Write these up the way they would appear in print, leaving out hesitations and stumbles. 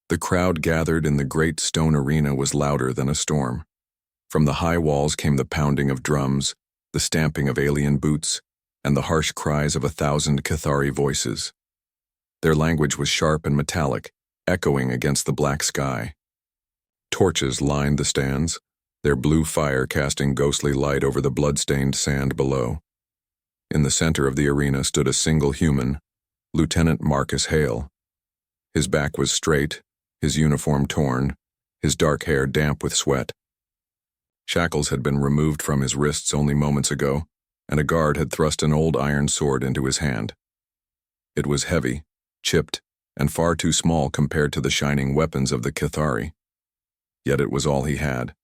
The crowd gathered in the great stone arena was louder than a storm. From the high walls came the pounding of drums, the stamping of alien boots, and the harsh cries of 1,000 Cathari voices. Their language was sharp and metallic, echoing against the black sky. Torches lined the stands, their blue fire casting ghostly light over the blood-stained sand below. In the center of the arena stood a single human, Lieutenant Marcus Hale. His back was straight, his uniform torn, his dark hair damp with sweat. Shackles had been removed from his wrists only moments ago, and a guard had thrust an old iron sword into his hand. It was heavy, chipped, and far too small compared to the shining weapons of the Cathari. Yet it was all he had.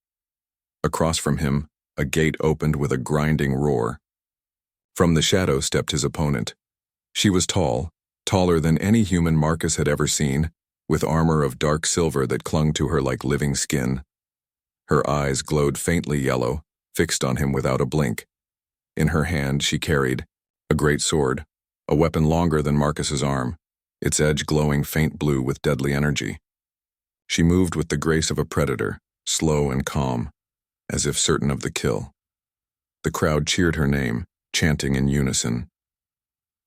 Across from him, a gate opened with a grinding roar. From the shadow stepped his opponent. She was tall, taller than any human Marcus had ever seen, with armor of dark silver that clung to her like living skin. Her eyes glowed faintly yellow, fixed on him without a blink. In her hand she carried a great sword, a weapon longer than Marcus's arm, its edge glowing faint blue with deadly energy. She moved with the grace of a predator, slow and calm, as if certain of the kill. The crowd cheered her name, chanting in unison.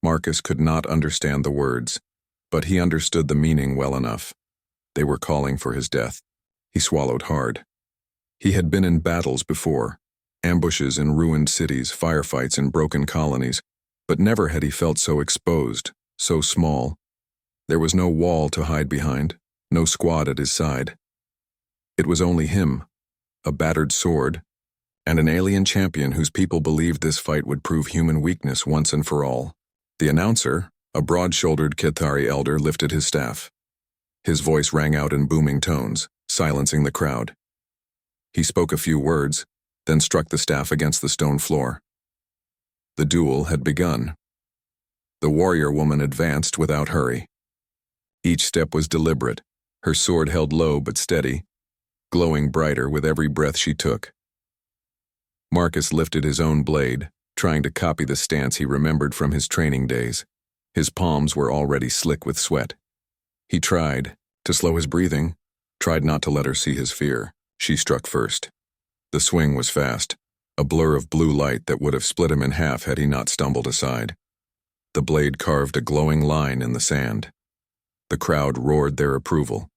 Marcus could not understand the words, but he understood the meaning well enough. They were calling for his death. He swallowed hard. He had been in battles before, ambushes in ruined cities, firefights in broken colonies, but never had he felt so exposed, so small. There was no wall to hide behind, no squad at his side. It was only him, a battered sword, and an alien champion whose people believed this fight would prove human weakness once and for all. The announcer, a broad-shouldered Cathari elder, lifted his staff. His voice rang out in booming tones, silencing the crowd. He spoke a few words, then struck the staff against the stone floor. The duel had begun. The warrior woman advanced without hurry. Each step was deliberate, her sword held low but steady, glowing brighter with every breath she took. Marcus lifted his own blade, trying to copy the stance he remembered from his training days. His palms were already slick with sweat. He tried to slow his breathing, tried not to let her see his fear. She struck first. The swing was fast, a blur of blue light that would have split him in half had he not stumbled aside. The blade carved a glowing line in the sand. The crowd roared their approval.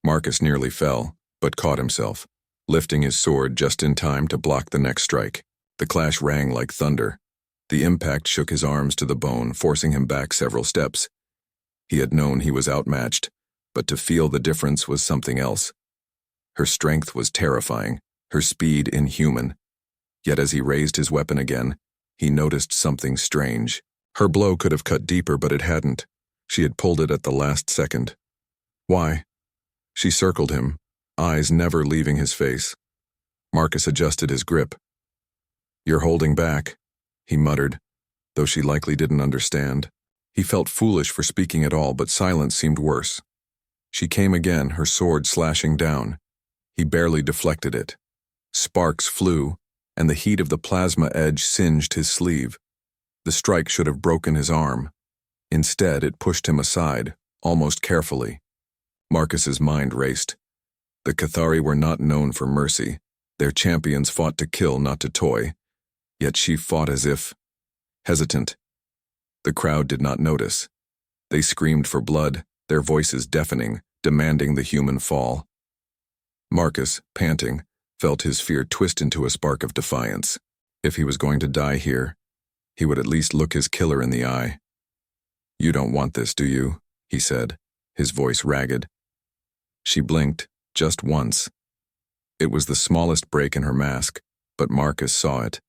Marcus nearly fell, but caught himself, lifting his sword just in time to block the next strike. The clash rang like thunder. The impact shook his arms to the bone, forcing him back several steps. He had known he was outmatched, but to feel the difference was something else. Her strength was terrifying, her speed inhuman. Yet as he raised his weapon again, he noticed something strange. Her blow could have cut deeper, but it hadn't. She had pulled it at the last second. Why? She circled him, eyes never leaving his face. Marcus adjusted his grip. "You're holding back," he muttered, though she likely didn't understand. He felt foolish for speaking at all, but silence seemed worse. She came again, her sword slashing down. He barely deflected it. Sparks flew, and the heat of the plasma edge singed his sleeve. The strike should have broken his arm. Instead, it pushed him aside, almost carefully. Marcus's mind raced. The Cathari were not known for mercy. Their champions fought to kill, not to toy. Yet she fought as if hesitant. The crowd did not notice. They screamed for blood, their voices deafening, demanding the human fall. Marcus, panting, felt his fear twist into a spark of defiance. If he was going to die here, he would at least look his killer in the eye. "You don't want this, do you?" he said, his voice ragged. She blinked, just once. It was the smallest break in her mask, but Marcus saw it.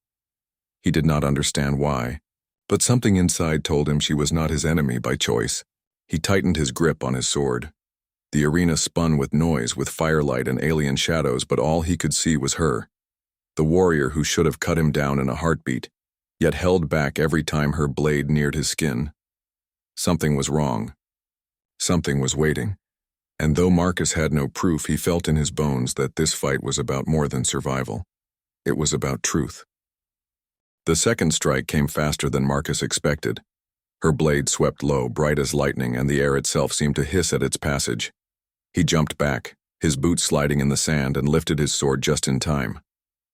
He did not understand why, but something inside told him she was not his enemy by choice. He tightened his grip on his sword. The arena spun with noise, with firelight and alien shadows, but all he could see was her. The warrior who should have cut him down in a heartbeat, yet held back every time her blade neared his skin. Something was wrong. Something was waiting. And though Marcus had no proof, he felt in his bones that this fight was about more than survival. It was about truth. The second strike came faster than Marcus expected. Her blade swept low, bright as lightning, and the air itself seemed to hiss at its passage. He jumped back, his boots sliding in the sand, and lifted his sword just in time.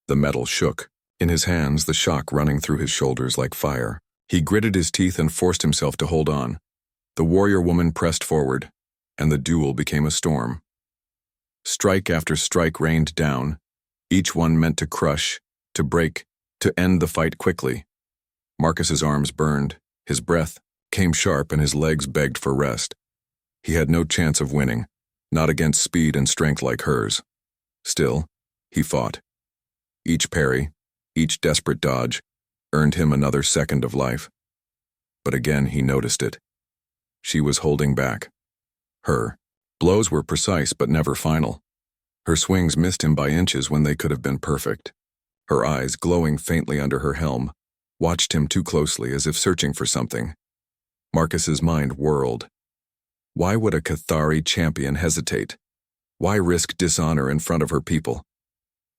The metal shook. In his hands, the shock running through his shoulders like fire. He gritted his teeth and forced himself to hold on. The warrior woman pressed forward, and the duel became a storm. Strike after strike rained down, each one meant to crush, to break, to end the fight quickly. Marcus's arms burned, his breath came sharp, and his legs begged for rest. He had no chance of winning, not against speed and strength like hers. Still, he fought. Each parry, each desperate dodge, earned him another second of life. But again he noticed it. She was holding back. Her blows were precise but never final. Her swings missed him by inches when they could have been perfect. Her eyes, glowing faintly under her helm, watched him too closely as if searching for something. Marcus's mind whirled. Why would a Cathari champion hesitate? Why risk dishonor in front of her people?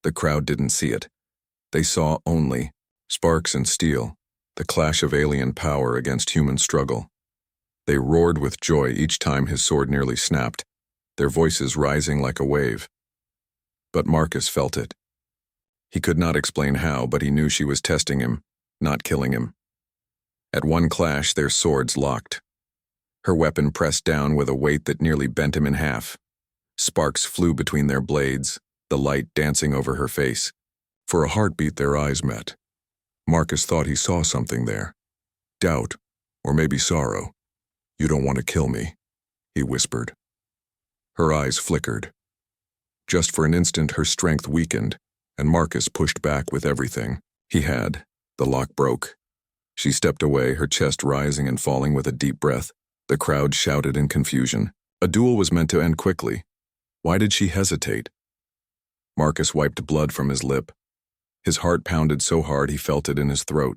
The crowd didn't see it. They saw only sparks and steel, the clash of alien power against human struggle. They roared with joy each time his sword nearly snapped, their voices rising like a wave. But Marcus felt it. He could not explain how, but he knew she was testing him, not killing him. At one clash, their swords locked. Her weapon pressed down with a weight that nearly bent him in half. Sparks flew between their blades, the light dancing over her face. For a heartbeat, their eyes met. Marcus thought he saw something there. Doubt, or maybe sorrow. "You don't want to kill me," he whispered. Her eyes flickered. Just for an instant, her strength weakened, and Marcus pushed back with everything he had. The lock broke. She stepped away, her chest rising and falling with a deep breath. The crowd shouted in confusion. A duel was meant to end quickly. Why did she hesitate? Marcus wiped blood from his lip. His heart pounded so hard he felt it in his throat.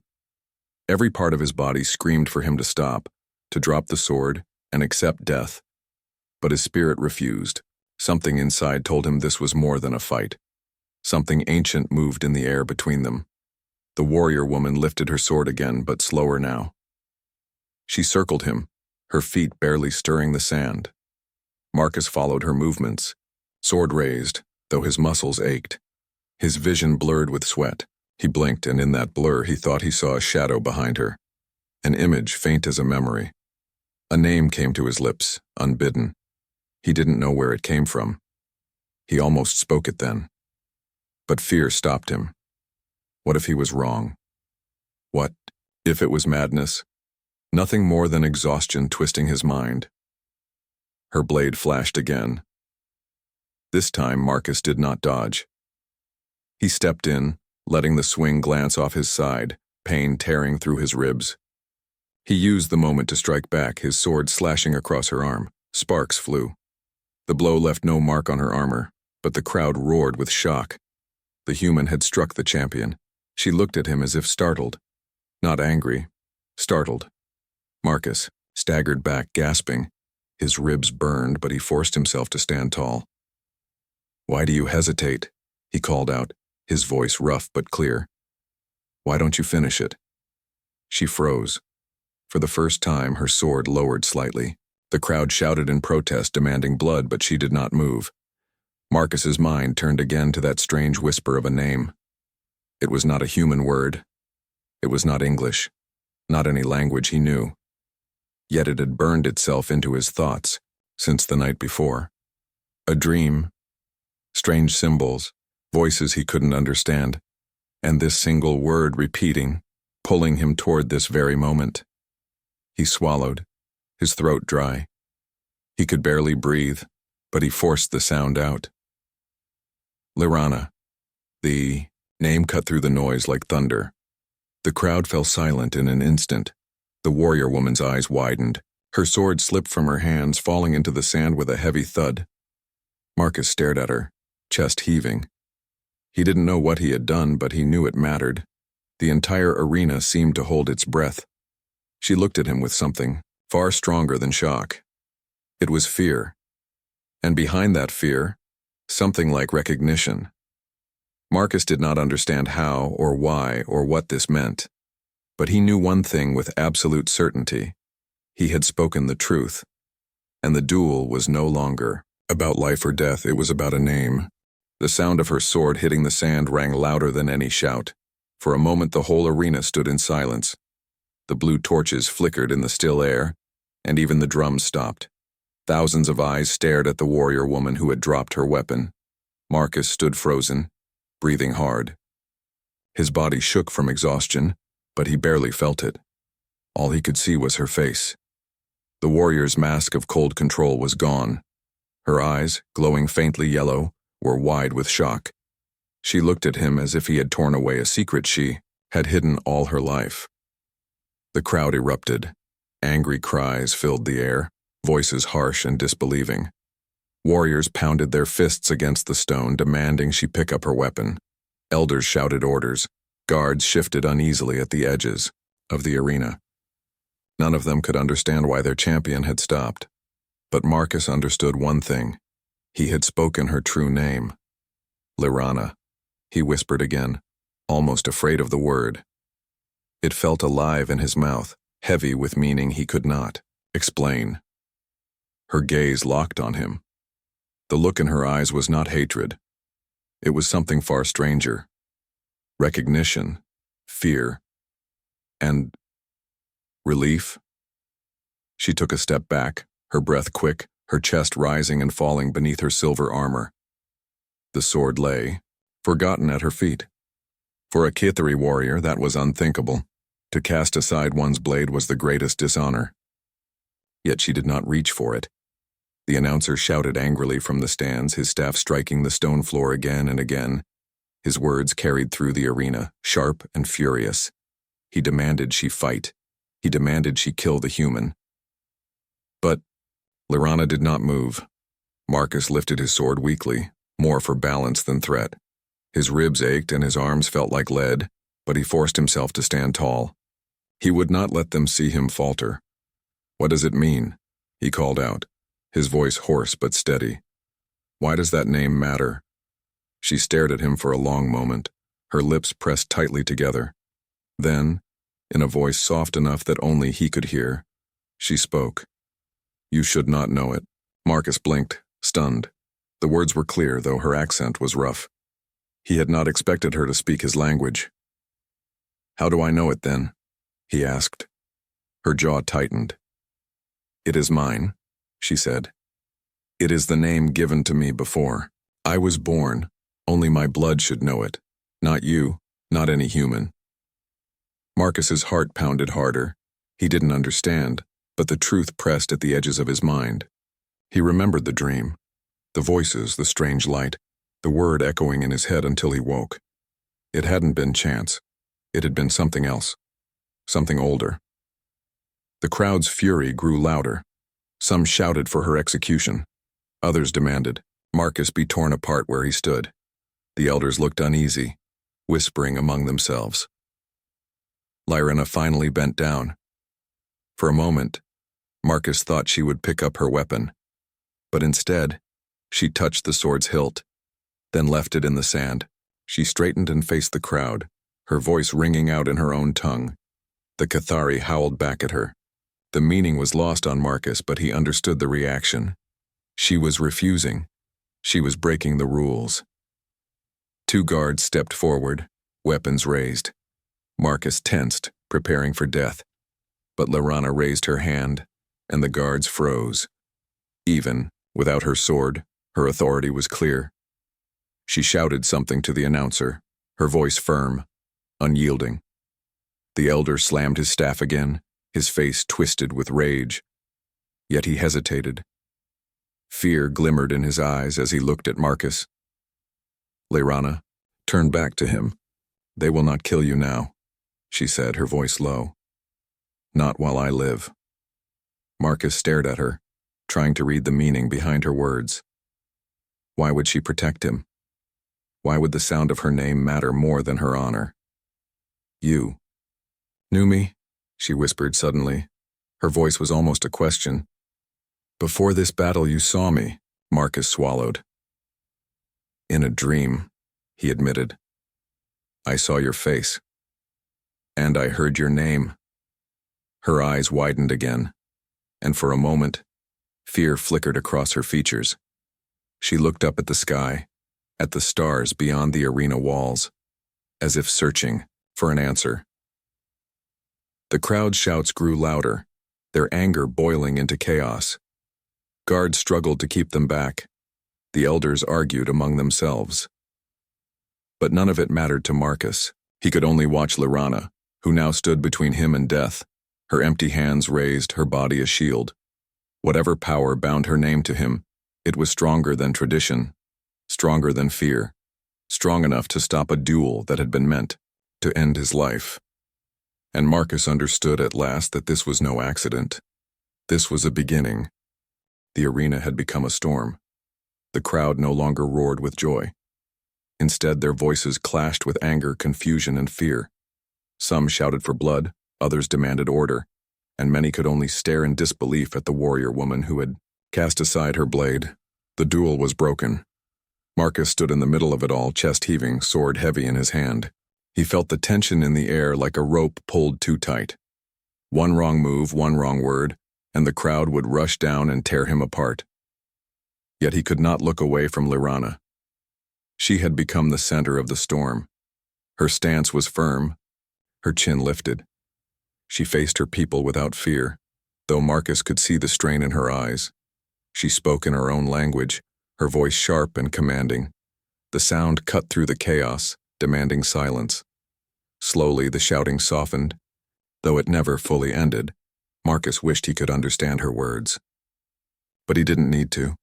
Every part of his body screamed for him to stop, to drop the sword, and accept death. But his spirit refused. Something inside told him this was more than a fight. Something ancient moved in the air between them. The warrior woman lifted her sword again, but slower now. She circled him, her feet barely stirring the sand. Marcus followed her movements, sword raised, though his muscles ached. His vision blurred with sweat. He blinked, and in that blur he thought he saw a shadow behind her. An image faint as a memory. A name came to his lips, unbidden. He didn't know where it came from. He almost spoke it then. But fear stopped him. What if he was wrong? What if it was madness? Nothing more than exhaustion twisting his mind. Her blade flashed again. This time Marcus did not dodge. He stepped in, letting the swing glance off his side, pain tearing through his ribs. He used the moment to strike back, his sword slashing across her arm. Sparks flew. The blow left no mark on her armor, but the crowd roared with shock. The human had struck the champion. She looked at him as if startled. Not angry, startled. Marcus staggered back, gasping. His ribs burned, but he forced himself to stand tall. "Why do you hesitate?" he called out, his voice rough but clear. "Why don't you finish it?" She froze. For the first time, her sword lowered slightly. The crowd shouted in protest, demanding blood, but she did not move. Marcus's mind turned again to that strange whisper of a name. It was not a human word. It was not English, not any language he knew. Yet it had burned itself into his thoughts since the night before. A dream, strange symbols, voices he couldn't understand, and this single word repeating, pulling him toward this very moment. He swallowed, his throat dry. He could barely breathe, but he forced the sound out. Lirana. The name cut through the noise like thunder. The crowd fell silent in an instant. The warrior woman's eyes widened. Her sword slipped from her hands, falling into the sand with a heavy thud. Marcus stared at her, chest heaving. He didn't know what he had done, but he knew it mattered. The entire arena seemed to hold its breath. She looked at him with something far stronger than shock. It was fear. And behind that fear, something like recognition. Marcus did not understand how or why or what this meant. But he knew one thing with absolute certainty. He had spoken the truth, and the duel was no longer About life or death, it was about a name. The sound of her sword hitting the sand rang louder than any shout. For a moment the whole arena stood in silence. The blue torches flickered in the still air, and even the drums stopped. Thousands of eyes stared at the warrior woman who had dropped her weapon. Marcus stood frozen, breathing hard. His body shook from exhaustion, but he barely felt it. All he could see was her face. The warrior's mask of cold control was gone. Her eyes, glowing faintly yellow, were wide with shock. She looked at him as if he had torn away a secret she had hidden all her life. The crowd erupted. Angry cries filled the air, voices harsh and disbelieving. Warriors pounded their fists against the stone, demanding she pick up her weapon. Elders shouted orders. Guards shifted uneasily at the edges of the arena. None of them could understand why their champion had stopped. But Marcus understood one thing. He had spoken her true name. Lyrana, he whispered again, almost afraid of the word. It felt alive in his mouth, heavy with meaning he could not explain. Her gaze locked on him. The look in her eyes was not hatred. It was something far stranger. Recognition, fear, and relief. She took a step back, her breath quick, her chest rising and falling beneath her silver armor. The sword lay, forgotten at her feet. For a Kithari warrior, that was unthinkable. To cast aside one's blade was the greatest dishonor. Yet she did not reach for it. The announcer shouted angrily from the stands, his staff striking the stone floor again and again. His words carried through the arena, sharp and furious. He demanded she fight. He demanded she kill the human. But Lyrana did not move. Marcus lifted his sword weakly, more for balance than threat. His ribs ached and his arms felt like lead, but he forced himself to stand tall. He would not let them see him falter. "What does it mean?" he called out, his voice hoarse but steady. "Why does that name matter?" She stared at him for a long moment, her lips pressed tightly together. Then, in a voice soft enough that only he could hear, she spoke. "You should not know it." Marcus blinked, stunned. The words were clear, though her accent was rough. He had not expected her to speak his language. "How do I know it, then?" he asked. Her jaw tightened. "It is mine," she said. "It is the name given to me before. I was born. Only my blood should know it. Not you, not any human." Marcus's heart pounded harder. He didn't understand, but the truth pressed at the edges of his mind. He remembered the dream, the voices, the strange light, the word echoing in his head until he woke. It hadn't been chance. It had been something else, something older. The crowd's fury grew louder. Some shouted for her execution. Others demanded Marcus be torn apart where he stood. The elders looked uneasy, whispering among themselves. Lyrana finally bent down. For a moment, Marcus thought she would pick up her weapon, but instead, she touched the sword's hilt, then left it in the sand. She straightened and faced the crowd, her voice ringing out in her own tongue. The Kithari howled back at her. The meaning was lost on Marcus, but he understood the reaction. She was refusing. She was breaking the rules. Two guards stepped forward, weapons raised. Marcus tensed, preparing for death. But Lyrana raised her hand, and the guards froze. Even without her sword, her authority was clear. She shouted something to the announcer, her voice firm, unyielding. The elder slammed his staff again, his face twisted with rage. Yet he hesitated. Fear glimmered in his eyes as he looked at Marcus. Lyrana turned back to him. "They will not kill you now," she said, her voice low. "Not while I live." Marcus stared at her, trying to read the meaning behind her words. Why would she protect him? Why would the sound of her name matter more than her honor? "You knew me?" she whispered suddenly. Her voice was almost a question. "Before this battle you saw me," Marcus swallowed. "In a dream," he admitted. "I saw your face. And I heard your name." Her eyes widened again, and for a moment, fear flickered across her features. She looked up at the sky, at the stars beyond the arena walls, as if searching for an answer. The crowd's shouts grew louder, their anger boiling into chaos. Guards struggled to keep them back. The elders argued among themselves. But none of it mattered to Marcus. He could only watch Lyrana, who now stood between him and death, her empty hands raised, her body a shield. Whatever power bound her name to him, it was stronger than tradition, stronger than fear, strong enough to stop a duel that had been meant to end his life. And Marcus understood at last that this was no accident. This was a beginning. The arena had become a storm. The crowd no longer roared with joy. Instead, their voices clashed with anger, confusion, and fear. Some shouted for blood, others demanded order, and many could only stare in disbelief at the warrior woman who had cast aside her blade. The duel was broken. Marcus stood in the middle of it all, chest heaving, sword heavy in his hand. He felt the tension in the air like a rope pulled too tight. One wrong move, one wrong word, and the crowd would rush down and tear him apart. Yet he could not look away from Lyrana. She had become the center of the storm. Her stance was firm, her chin lifted. She faced her people without fear, though Marcus could see the strain in her eyes. She spoke in her own language, her voice sharp and commanding. The sound cut through the chaos, demanding silence. Slowly, the shouting softened. Though it never fully ended, Marcus wished he could understand her words. But he didn't need to.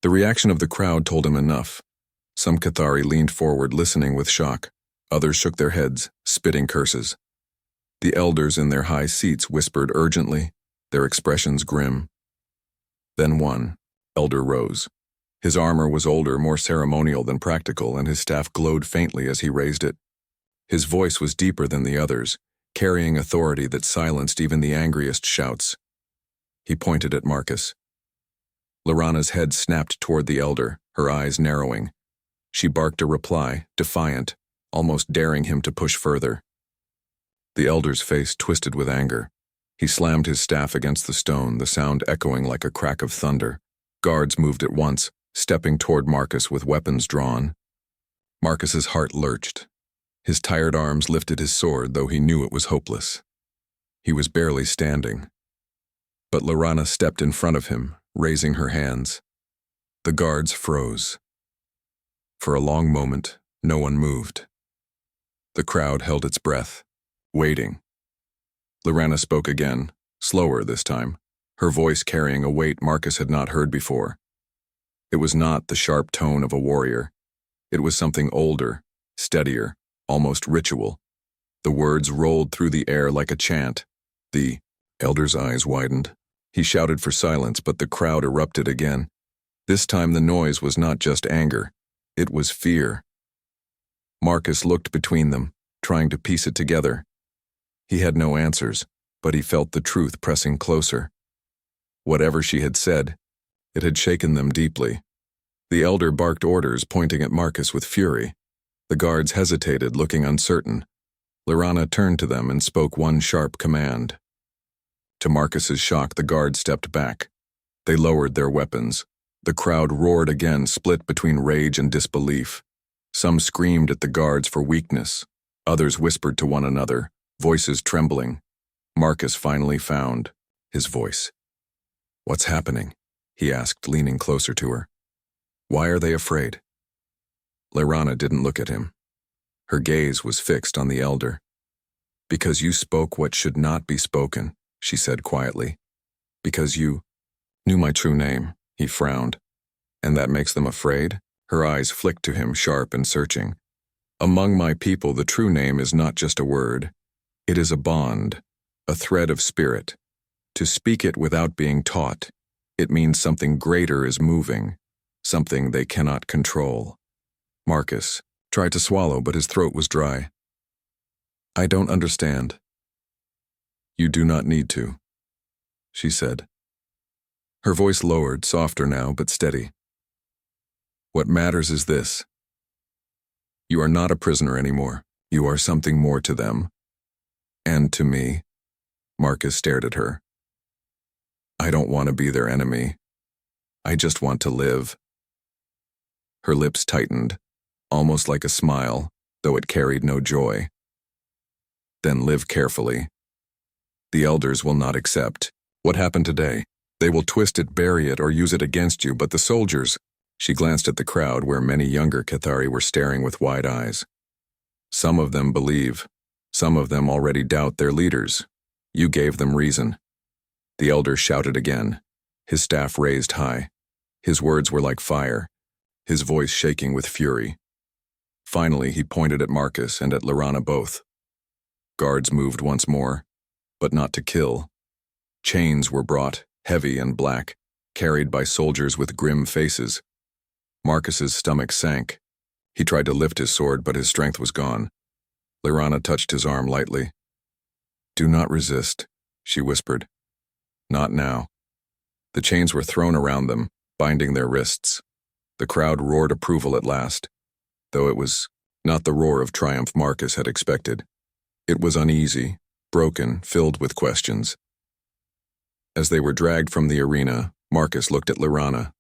The reaction of the crowd told him enough. Some Cathari leaned forward, listening with shock. Others shook their heads, spitting curses. The elders in their high seats whispered urgently, their expressions grim. Then one elder rose. His armor was older, more ceremonial than practical, and his staff glowed faintly as he raised it. His voice was deeper than the others, carrying authority that silenced even the angriest shouts. He pointed at Marcus. Lyrana's head snapped toward the elder, her eyes narrowing. She barked a reply, defiant, almost daring him to push further. The elder's face twisted with anger. He slammed his staff against the stone, the sound echoing like a crack of thunder. Guards moved at once, stepping toward Marcus with weapons drawn. Marcus's heart lurched. His tired arms lifted his sword, though he knew it was hopeless. He was barely standing. But Lyrana stepped in front of him, raising her hands. The guards froze. For a long moment, no one moved. The crowd held its breath, waiting. Lyrana spoke again, slower this time, her voice carrying a weight Marcus had not heard before. It was not the sharp tone of a warrior. It was something older, steadier, almost ritual. The words rolled through the air like a chant. The elder's eyes widened. He shouted for silence, but the crowd erupted again. This time the noise was not just anger. It was fear. Marcus looked between them, trying to piece it together. He had no answers, but he felt the truth pressing closer. Whatever she had said, it had shaken them deeply. The elder barked orders, pointing at Marcus with fury. The guards hesitated, looking uncertain. Lyrana turned to them and spoke one sharp command. To Marcus's shock, the guards stepped back. They lowered their weapons. The crowd roared again, split between rage and disbelief. Some screamed at the guards for weakness. Others whispered to one another, voices trembling. Marcus finally found his voice. "What's happening?" he asked, leaning closer to her. "Why are they afraid?" Lyrana didn't look at him. Her gaze was fixed on the elder. "Because you spoke what should not be spoken," she said quietly. "Because you knew my true name," he frowned. "And that makes them afraid?" Her eyes flicked to him, sharp and searching. "Among my people, the true name is not just a word. It is a bond, a thread of spirit. To speak it without being taught, it means something greater is moving, something they cannot control." Marcus tried to swallow, but his throat was dry. "I don't understand." "You do not need to," she said. Her voice lowered, softer now, but steady. "What matters is this. You are not a prisoner anymore. You are something more to them. And to me." Marcus stared at her. "I don't want to be their enemy. I just want to live." Her lips tightened, almost like a smile, though it carried no joy. Then live carefully. The elders will not accept. What happened today? They will twist it, bury it, or use it against you, but the soldiers— She glanced at the crowd where many younger Cathari were staring with wide eyes. Some of them believe. Some of them already doubt their leaders. You gave them reason. The elder shouted again, his staff raised high. His words were like fire, his voice shaking with fury. Finally, he pointed at Marcus and at Lorana both. Guards moved once more, but not to kill. Chains were brought, heavy and black, carried by soldiers with grim faces. Marcus's stomach sank. He tried to lift his sword, but his strength was gone. Lorana touched his arm lightly. "Do not resist," she whispered. "Not now." The chains were thrown around them, binding their wrists. The crowd roared approval at last, though it was not the roar of triumph Marcus had expected. It was uneasy, broken, filled with questions. As they were dragged from the arena, Marcus looked at Lorana.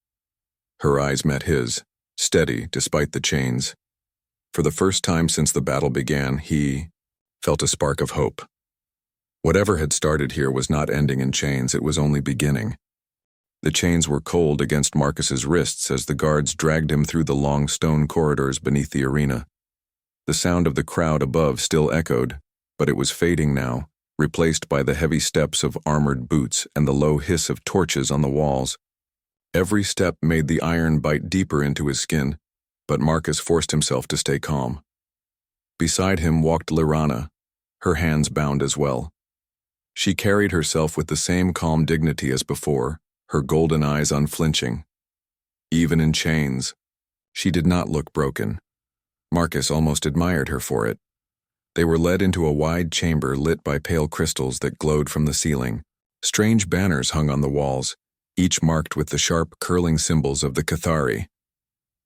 Her eyes met his, steady despite the chains. For the first time since the battle began, he felt a spark of hope. Whatever had started here was not ending in chains, it was only beginning. The chains were cold against Marcus's wrists as the guards dragged him through the long stone corridors beneath the arena. The sound of the crowd above still echoed, but it was fading now, replaced by the heavy steps of armored boots and the low hiss of torches on the walls. Every step made the iron bite deeper into his skin, but Marcus forced himself to stay calm. Beside him walked Lorana, her hands bound as well. She carried herself with the same calm dignity as before, her golden eyes unflinching. Even in chains, she did not look broken. Marcus almost admired her for it. They were led into a wide chamber lit by pale crystals that glowed from the ceiling. Strange banners hung on the walls, each marked with the sharp, curling symbols of the Cathari.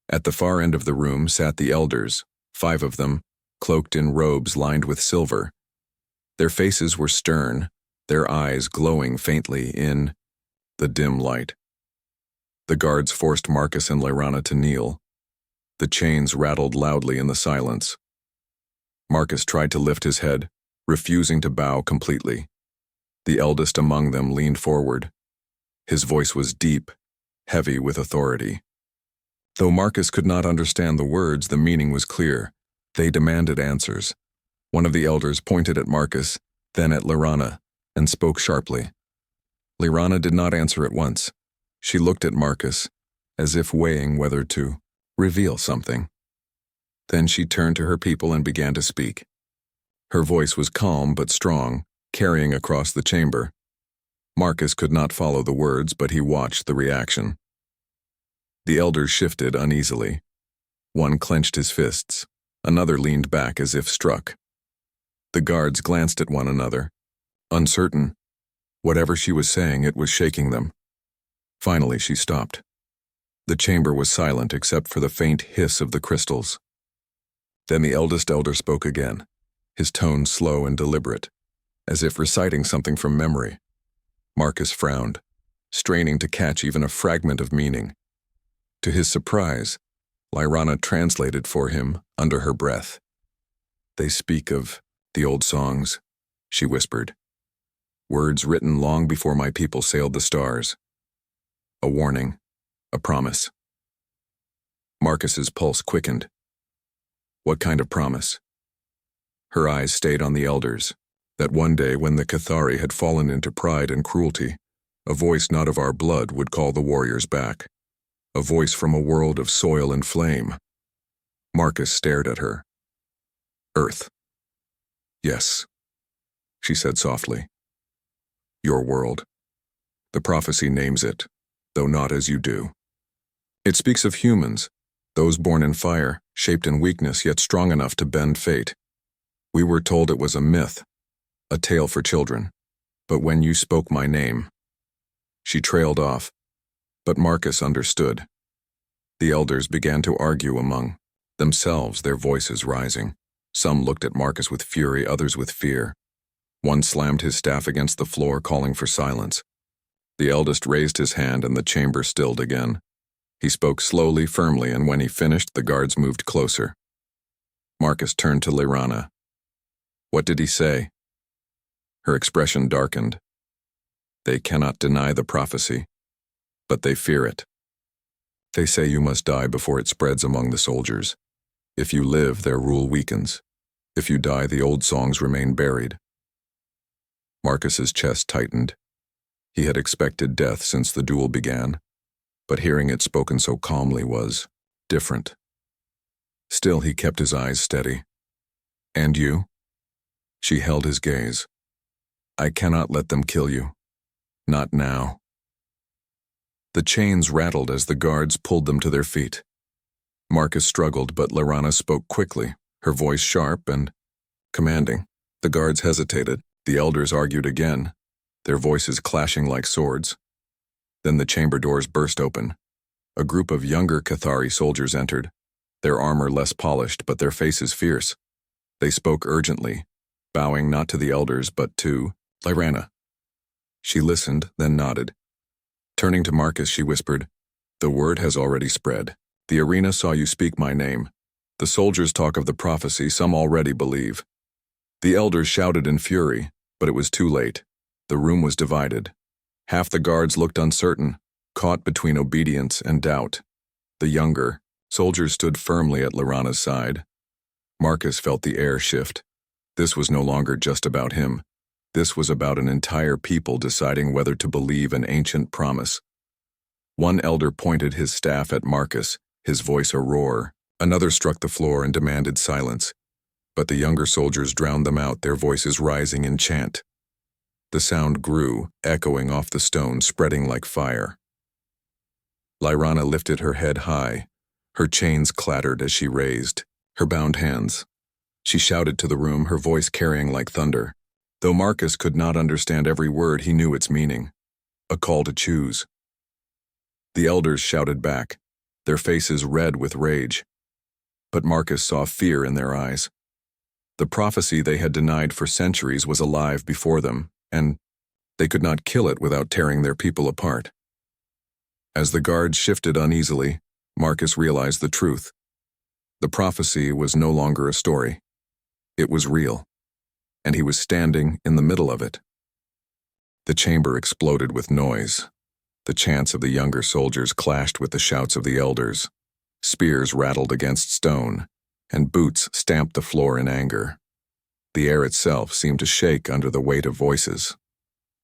At the far end of the room sat the elders, 5 of them, cloaked in robes lined with silver. Their faces were stern, their eyes glowing faintly in the dim light. The guards forced Marcus and Lorana to kneel. The chains rattled loudly in the silence. Marcus tried to lift his head, refusing to bow completely. The eldest among them leaned forward. His voice was deep, heavy with authority. Though Marcus could not understand the words, the meaning was clear. They demanded answers. One of the elders pointed at Marcus, then at Lorana, and spoke sharply. Lorana did not answer at once. She looked at Marcus, as if weighing whether to reveal something. Then she turned to her people and began to speak. Her voice was calm but strong, carrying across the chamber. Marcus could not follow the words, but he watched the reaction. The elders shifted uneasily. One clenched his fists. Another leaned back as if struck. The guards glanced at one another, uncertain. Whatever she was saying, it was shaking them. Finally, she stopped. The chamber was silent except for the faint hiss of the crystals. Then the eldest elder spoke again, his tone slow and deliberate, as if reciting something from memory. Marcus frowned, straining to catch even a fragment of meaning. To his surprise, Lorana translated for him under her breath. "They speak of the old songs," she whispered. "Words written long before my people sailed the stars. A warning, a promise." Marcus's pulse quickened. What kind of promise? Her eyes stayed on the elders, that one day when the Cathari had fallen into pride and cruelty, a voice not of our blood would call the warriors back. A voice from a world of soil and flame. Marcus stared at her. "Earth." "Yes," she said softly. "Your world. The prophecy names it, though not as you do. It speaks of humans, those born in fire, shaped in weakness yet strong enough to bend fate. We were told it was a myth, a tale for children. But when you spoke my name..." She trailed off, but Marcus understood. The elders began to argue among themselves, their voices rising. Some looked at Marcus with fury, others with fear. One slammed his staff against the floor, calling for silence. The eldest raised his hand and the chamber stilled again. He spoke slowly, firmly, and when he finished, the guards moved closer. Marcus turned to Lyrana. What did he say? Her expression darkened. They cannot deny the prophecy, but they fear it. They say you must die before it spreads among the soldiers. If you live, their rule weakens. If you die, the old songs remain buried. Marcus's chest tightened. He had expected death since the duel began, but hearing it spoken so calmly was different. Still, he kept his eyes steady. And you? She held his gaze. I cannot let them kill you. Not now. The chains rattled as the guards pulled them to their feet. Marcus struggled, but Lyrana spoke quickly, her voice sharp and commanding. The guards hesitated. The elders argued again, their voices clashing like swords. Then the chamber doors burst open. A group of younger Cathari soldiers entered, their armor less polished but their faces fierce. They spoke urgently, bowing not to the elders but to Lyrana. She listened, then nodded. Turning to Marcus, she whispered, The word has already spread. The arena saw you speak my name. The soldiers talk of the prophecy some already believe. The elders shouted in fury, but it was too late. The room was divided. Half the guards looked uncertain, caught between obedience and doubt. The younger soldiers stood firmly at Lyrana's side. Marcus felt the air shift. This was no longer just about him. This was about an entire people deciding whether to believe an ancient promise. One elder pointed his staff at Marcus, his voice a roar. Another struck the floor and demanded silence. But the younger soldiers drowned them out, their voices rising in chant. The sound grew, echoing off the stone, spreading like fire. Lyrana lifted her head high. Her chains clattered as she raised her bound hands. She shouted to the room, her voice carrying like thunder. Though Marcus could not understand every word, he knew its meaning. A call to choose. The elders shouted back, their faces red with rage. But Marcus saw fear in their eyes. The prophecy they had denied for centuries was alive before them, and they could not kill it without tearing their people apart. As the guards shifted uneasily, Marcus realized the truth. The prophecy was no longer a story. It was real, and he was standing in the middle of it. The chamber exploded with noise. The chants of the younger soldiers clashed with the shouts of the elders. Spears rattled against stone, and boots stamped the floor in anger. The air itself seemed to shake under the weight of voices.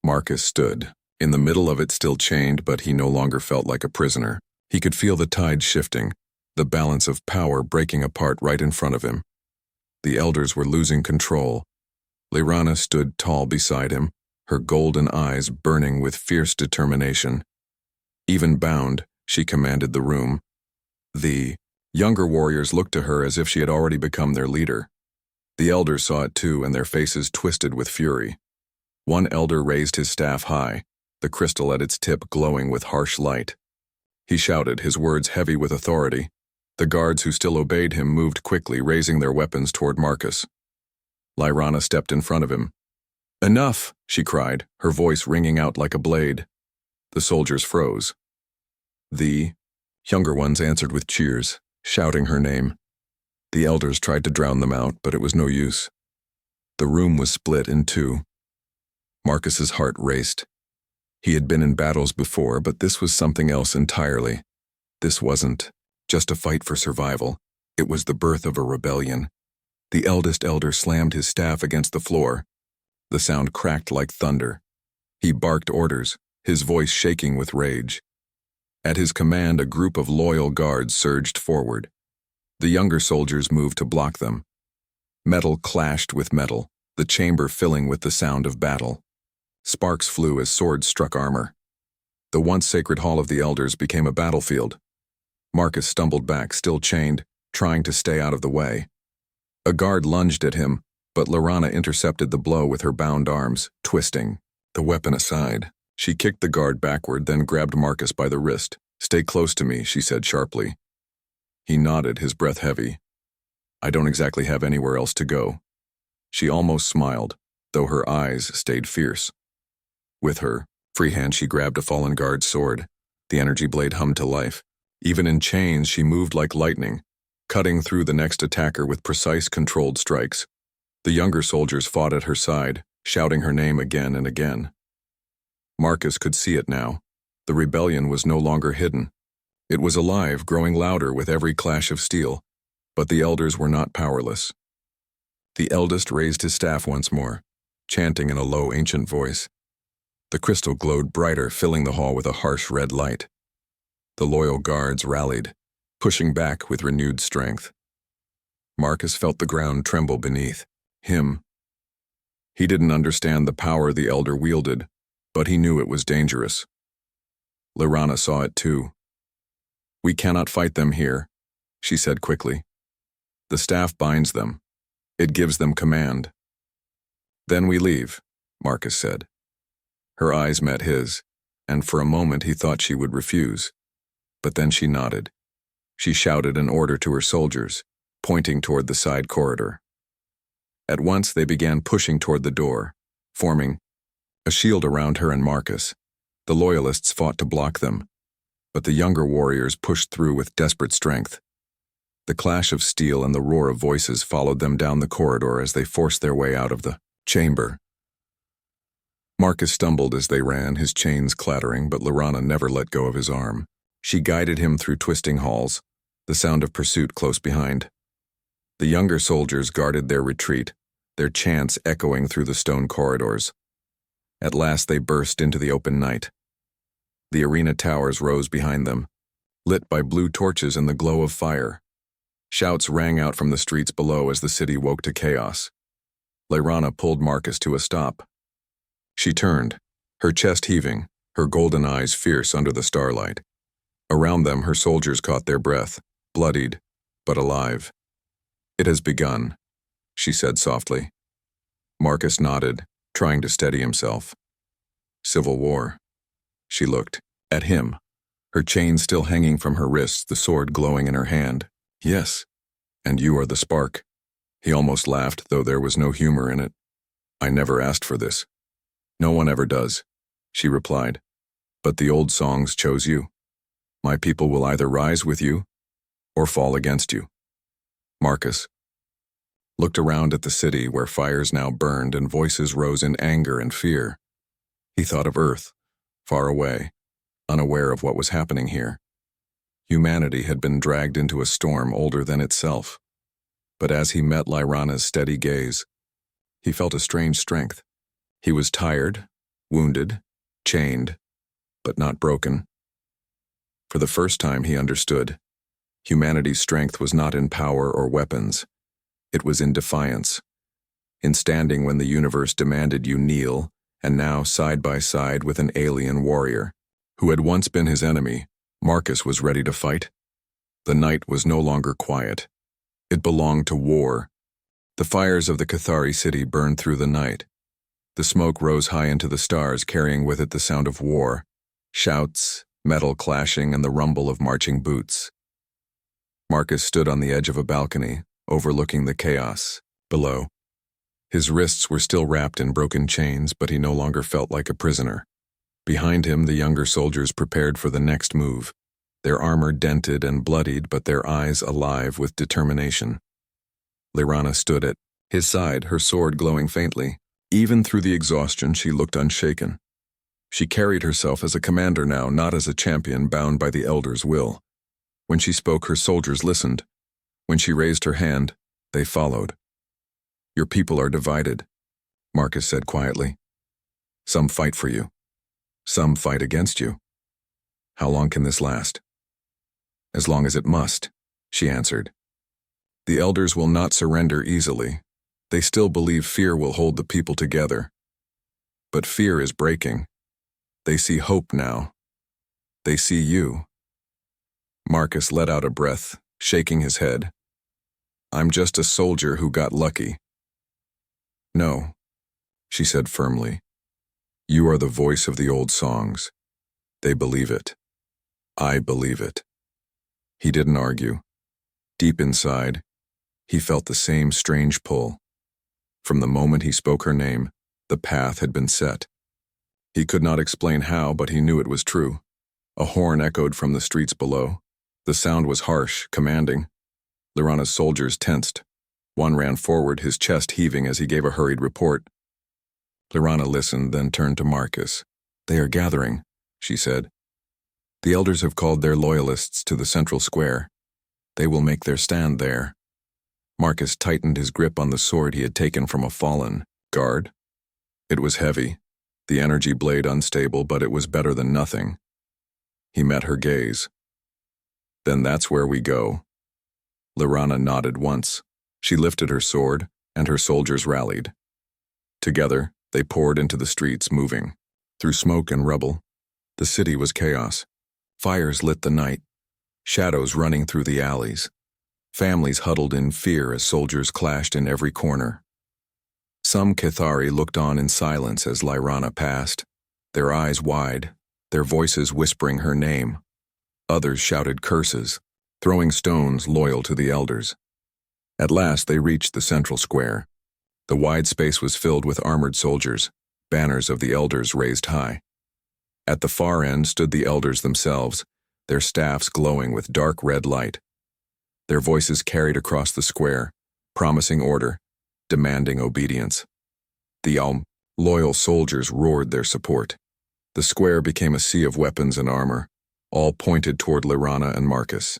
Marcus stood, in the middle of it, still chained, but he no longer felt like a prisoner. He could feel the tide shifting, the balance of power breaking apart right in front of him. The elders were losing control. Lyrana stood tall beside him, her golden eyes burning with fierce determination. Even bound, she commanded the room. The younger warriors looked to her as if she had already become their leader. The elders saw it too, and their faces twisted with fury. One elder raised his staff high, the crystal at its tip glowing with harsh light. He shouted, his words heavy with authority. The guards who still obeyed him moved quickly, raising their weapons toward Marcus. Lyrana stepped in front of him. Enough, she cried, her voice ringing out like a blade. The soldiers froze. The younger ones answered with cheers, shouting her name. The elders tried to drown them out, but it was no use. The room was split in two. Marcus's heart raced. He had been in battles before, but this was something else entirely. This wasn't just a fight for survival. It was the birth of a rebellion. The eldest elder slammed his staff against the floor. The sound cracked like thunder. He barked orders, his voice shaking with rage. At his command, a group of loyal guards surged forward. The younger soldiers moved to block them. Metal clashed with metal, the chamber filling with the sound of battle. Sparks flew as swords struck armor. The once sacred hall of the elders became a battlefield. Marcus stumbled back, still chained, trying to stay out of the way. A guard lunged at him, but Lyrana intercepted the blow with her bound arms, twisting the weapon aside. She kicked the guard backward, then grabbed Marcus by the wrist. Stay close to me, she said sharply. He nodded, his breath heavy. I don't exactly have anywhere else to go. She almost smiled, though her eyes stayed fierce. With her free hand, she grabbed a fallen guard's sword. The energy blade hummed to life. Even in chains, she moved like lightning, cutting through the next attacker with precise, controlled strikes. The younger soldiers fought at her side, shouting her name again and again. Marcus could see it now. The rebellion was no longer hidden. It was alive, growing louder with every clash of steel, but the elders were not powerless. The eldest raised his staff once more, chanting in a low, ancient voice. The crystal glowed brighter, filling the hall with a harsh red light. The loyal guards rallied, pushing back with renewed strength. Marcus felt the ground tremble beneath him. He didn't understand the power the elder wielded, but he knew it was dangerous. Lyrana saw it too. "We cannot fight them here," she said quickly. "The staff binds them. It gives them command." "Then we leave," Marcus said. Her eyes met his, and for a moment he thought she would refuse. But then she nodded. She shouted an order to her soldiers, pointing toward the side corridor. At once they began pushing toward the door, forming a shield around her and Marcus. The loyalists fought to block them, but the younger warriors pushed through with desperate strength. The clash of steel and the roar of voices followed them down the corridor as they forced their way out of the chamber. Marcus stumbled as they ran, his chains clattering, but Lyrana never let go of his arm. She guided him through twisting halls, the sound of pursuit close behind. The younger soldiers guarded their retreat, their chants echoing through the stone corridors. At last they burst into the open night. The arena towers rose behind them, lit by blue torches and the glow of fire. Shouts rang out from the streets below as the city woke to chaos. Lyrana pulled Marcus to a stop. She turned, her chest heaving, her golden eyes fierce under the starlight. Around them, her soldiers caught their breath, bloodied, but alive. "It has begun," she said softly. Marcus nodded, trying to steady himself. "Civil war." She looked at him, her chain still hanging from her wrists, the sword glowing in her hand. "Yes, and you are the spark." He almost laughed, though there was no humor in it. "I never asked for this." "No one ever does," she replied. "But the old songs chose you. My people will either rise with you or fall against you." Marcus looked around at the city where fires now burned and voices rose in anger and fear. He thought of Earth, far away, unaware of what was happening here. Humanity had been dragged into a storm older than itself. But as he met Lyrana's steady gaze, he felt a strange strength. He was tired, wounded, chained, but not broken. For the first time he understood. Humanity's strength was not in power or weapons. It was in defiance. In standing when the universe demanded you kneel, and now side by side with an alien warrior, who had once been his enemy, Marcus was ready to fight. The night was no longer quiet. It belonged to war. The fires of the Cathari city burned through the night. The smoke rose high into the stars, carrying with it the sound of war, shouts, metal clashing, and the rumble of marching boots. Marcus stood on the edge of a balcony, overlooking the chaos below. His wrists were still wrapped in broken chains, but he no longer felt like a prisoner. Behind him, the younger soldiers prepared for the next move, their armor dented and bloodied, but their eyes alive with determination. Lyrana stood at his side, her sword glowing faintly. Even through the exhaustion, she looked unshaken. She carried herself as a commander now, not as a champion bound by the elder's will. When she spoke, her soldiers listened. When she raised her hand, they followed. "Your people are divided," Marcus said quietly. "Some fight for you. Some fight against you. How long can this last?" "As long as it must," she answered. "The elders will not surrender easily. They still believe fear will hold the people together. But fear is breaking. They see hope now. They see you." Marcus let out a breath, shaking his head. "I'm just a soldier who got lucky." "No," she said firmly. "You are the voice of the old songs. They believe it. I believe it." He didn't argue. Deep inside, he felt the same strange pull. From the moment he spoke her name, the path had been set. He could not explain how, but he knew it was true. A horn echoed from the streets below. The sound was harsh, commanding. Lyrana's soldiers tensed. One ran forward, his chest heaving as he gave a hurried report. Lyrana listened, then turned to Marcus. "They are gathering," she said. "The elders have called their loyalists to the central square. They will make their stand there." Marcus tightened his grip on the sword he had taken from a fallen guard. It was heavy, the energy blade unstable, but it was better than nothing. He met her gaze. "Then that's where we go." Lyrana nodded once. She lifted her sword, and her soldiers rallied. Together, they poured into the streets, moving. Through smoke and rubble, the city was chaos. Fires lit the night, shadows running through the alleys. Families huddled in fear as soldiers clashed in every corner. Some Cathari looked on in silence as Lyrana passed, their eyes wide, their voices whispering her name. Others shouted curses, throwing stones loyal to the elders. At last they reached the central square. The wide space was filled with armored soldiers, banners of the elders raised high. At the far end stood the elders themselves, their staffs glowing with dark red light. Their voices carried across the square, promising order, demanding obedience. The loyal soldiers roared their support. The square became a sea of weapons and armor, all pointed toward Lyrana and Marcus.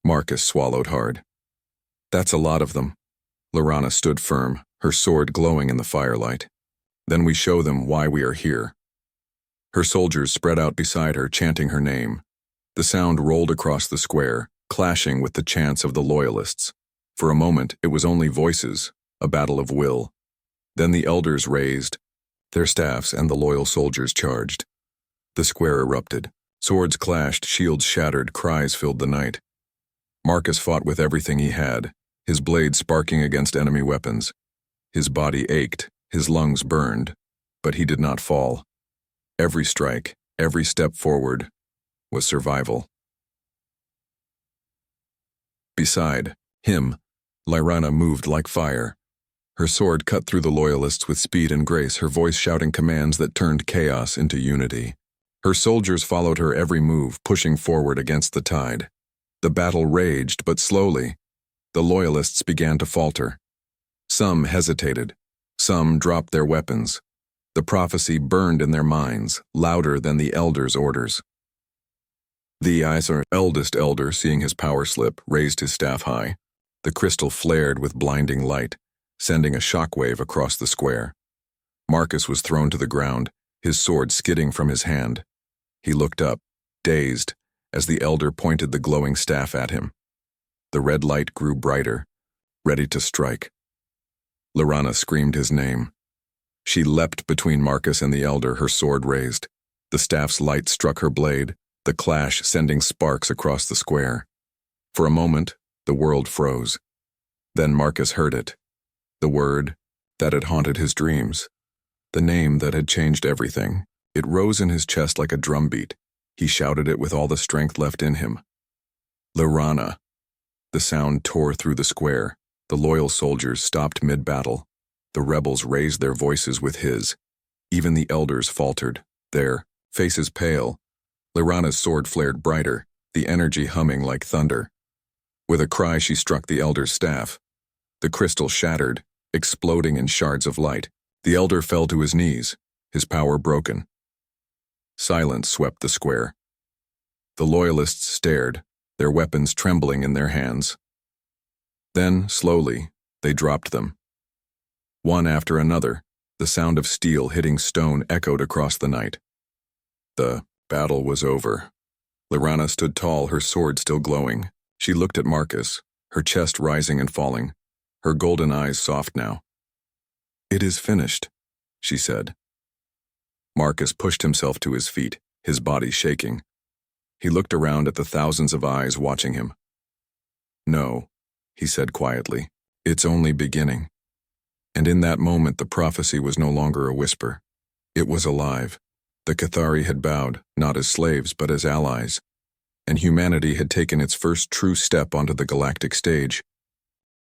Marcus swallowed hard. "That's a lot of them." Lyrana stood firm, her sword glowing in the firelight. "Then we show them why we are here." Her soldiers spread out beside her, chanting her name. The sound rolled across the square, clashing with the chants of the loyalists. For a moment, it was only voices, a battle of will. Then the elders raised their staffs and the loyal soldiers charged. The square erupted. Swords clashed, shields shattered, cries filled the night. Marcus fought with everything he had, his blade sparking against enemy weapons. His body ached, his lungs burned, but he did not fall. Every strike, every step forward, was survival. Beside him, Lyrana moved like fire. Her sword cut through the loyalists with speed and grace, her voice shouting commands that turned chaos into unity. Her soldiers followed her every move, pushing forward against the tide. The battle raged, but slowly. The loyalists began to falter. Some hesitated. Some dropped their weapons. The prophecy burned in their minds, louder than the elders' orders. The eldest elder, seeing his power slip, raised his staff high. The crystal flared with blinding light, sending a shockwave across the square. Marcus was thrown to the ground, his sword skidding from his hand. He looked up, dazed, as the elder pointed the glowing staff at him. The red light grew brighter, ready to strike. Lyrana screamed his name. She leapt between Marcus and the elder, her sword raised. The staff's light struck her blade, the clash sending sparks across the square. For a moment, the world froze. Then Marcus heard it. The word that had haunted his dreams. The name that had changed everything. It rose in his chest like a drumbeat. He shouted it with all the strength left in him. "Lyrana." The sound tore through the square. The loyal soldiers stopped mid-battle. The rebels raised their voices with his. Even the elders faltered, their faces pale. Lyrana's sword flared brighter, the energy humming like thunder. With a cry, she struck the elder's staff. The crystal shattered, exploding in shards of light. The elder fell to his knees, his power broken. Silence swept the square. The loyalists stared, their weapons trembling in their hands. Then, slowly, they dropped them. One after another, the sound of steel hitting stone echoed across the night. The battle was over. Lyrana stood tall, her sword still glowing. She looked at Marcus, her chest rising and falling, her golden eyes soft now. "It is finished," she said. Marcus pushed himself to his feet, his body shaking. He looked around at the thousands of eyes watching him. "No," he said quietly, "it's only beginning." And in that moment the prophecy was no longer a whisper. It was alive. The Cathari had bowed, not as slaves but as allies. And humanity had taken its first true step onto the galactic stage.